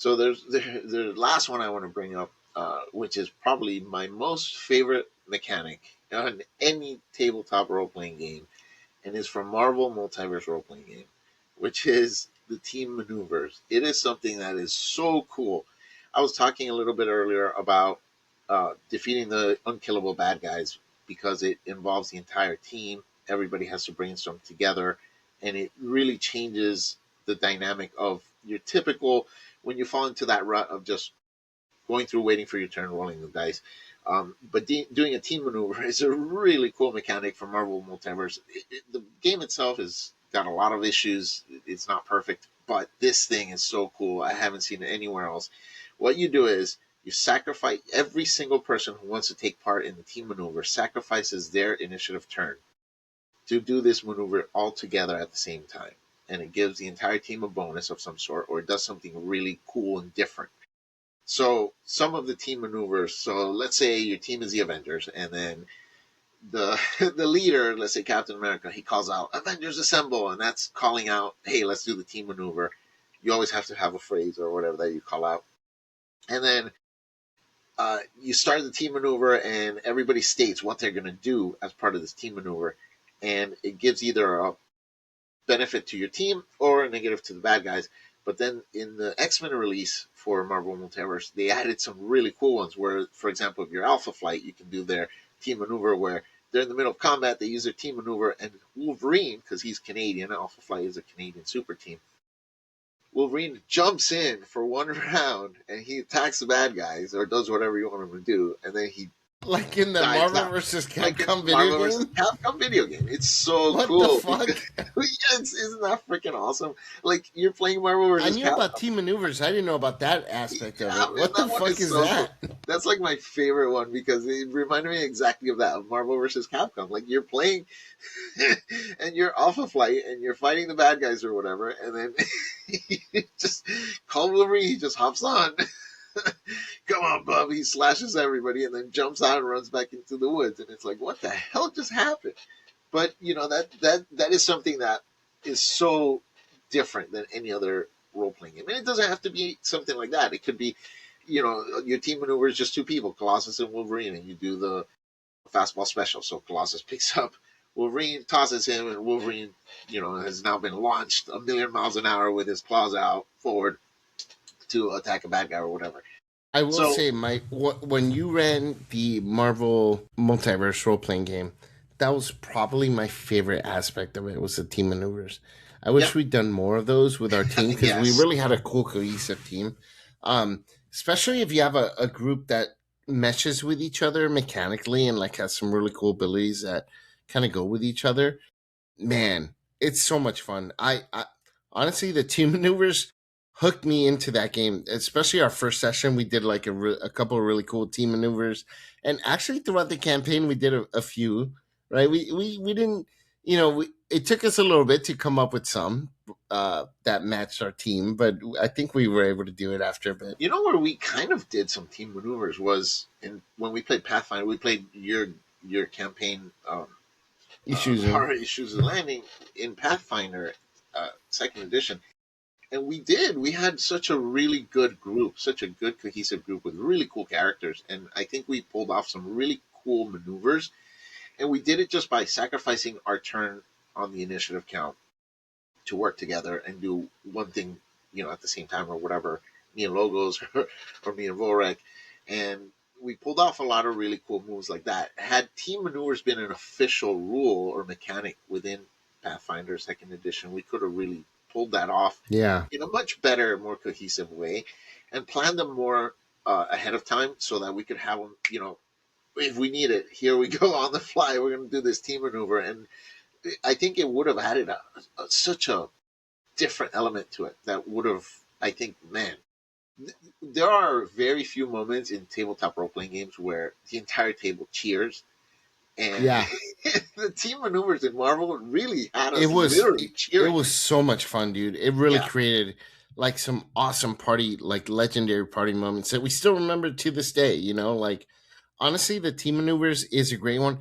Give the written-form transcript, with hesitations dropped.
So there's the last one I want to bring up, which is probably my most favorite mechanic on any tabletop role playing game, and is from Marvel Multiverse Roleplaying Game, which is the team maneuvers. It is something that is so cool. I was talking a little bit earlier about defeating the unkillable bad guys because it involves the entire team. Everybody has to brainstorm together, and it really changes the dynamic of your typical when you fall into that rut of just going through, waiting for your turn, rolling the dice. But doing a team maneuver is a really cool mechanic for Marvel Multiverse. The game itself has got a lot of issues. It's not perfect, but this thing is so cool. I haven't seen it anywhere else. What you do is you sacrifice every single person who wants to take part in the team maneuver sacrifices their initiative turn to do this maneuver all together at the same time. And it gives the entire team a bonus of some sort, or it does something really cool and different. So some of the team maneuvers. So let's say your team is the Avengers, and then the the leader, let's say Captain America, he calls out "Avengers Assemble," and that's calling out, "Hey, let's do the team maneuver." You always have to have a phrase or whatever that you call out, and then you start the team maneuver, and everybody states what they're going to do as part of this team maneuver, and it gives either a benefit to your team or a negative to the bad guys. But then in the X-Men release for Marvel Multiverse, they added some really cool ones where, for example, if you're Alpha Flight, you can do their team maneuver where they're in the middle of combat, they use their team maneuver, and Wolverine, because he's Canadian, Alpha Flight is a Canadian super team, Wolverine jumps in for one round and he attacks the bad guys or does whatever you want him to do, and then he Like in the dives Marvel out. vs. Like in Capcom video Marvel game? vs. Capcom video game. It's so What cool. the fuck? Yes, isn't that freaking awesome? Like, you're playing Marvel I vs. knew about Capcom. team maneuvers. I didn't know about that aspect of Yeah, it. man, What the that one fuck is is so cool. that? That's like my favorite one because it reminded me exactly of that, of Marvel vs. Capcom. Like, you're playing and you're Alpha Flight and you're fighting the bad guys or whatever, and then you just call Wolverine, he just hops on. Come on, bub. He slashes everybody and then jumps out and runs back into the woods. And it's like, what the hell just happened? But that is something that is so different than any other role playing game. And it doesn't have to be something like that. It could be, your team maneuver is just two people, Colossus and Wolverine, and you do the fastball special. So Colossus picks up Wolverine, tosses him, and Wolverine, has now been launched a million miles an hour with his claws out forward to attack a bad guy or whatever. I will So say, when you ran the Marvel Multiverse role playing game, that was probably my favorite aspect of it. Was the team maneuvers. I yeah, wish we'd done more of those with our team because we yes, really had a cool cohesive team. Especially if you have a group that meshes with each other mechanically and like has some really cool abilities that kind of go with each other. Man, it's so much fun. I honestly, the team maneuvers hooked me into that game. Especially our first session, we did like a couple of really cool team maneuvers, and actually throughout the campaign, we did a few. Right, we didn't, it took us a little bit to come up with some that matched our team, but I think we were able to do it after a bit. you know where we kind of did some team maneuvers was when we played Pathfinder. We played your campaign, Issues. Horror Issues of Landing in Pathfinder, second edition, and we had such a really good group, such a good cohesive group with really cool characters, and I think we pulled off some really cool maneuvers, and we did it just by sacrificing our turn on the initiative count to work together and do one thing, at the same time or whatever. Me and Logos or me and Vorek, and we pulled off a lot of really cool moves like that. Had team maneuvers been an official rule or mechanic within Pathfinder Second Edition, we could have really pulled that off Yeah. in a much better, more cohesive way, and planned them more ahead of time so that we could have them. If we need it, here we go on the fly. We're going to do this team maneuver, and I think it would have added such a different element to it that would have, I think, man, there are very few moments in tabletop role playing games where the entire table cheers. And Yeah. the team maneuvers in Marvel really had it us was literally it, it cheering. was so much fun, dude. It really Yeah. created like some awesome party, like legendary party moments that we still remember to this day. Like honestly, the team maneuvers is a great one.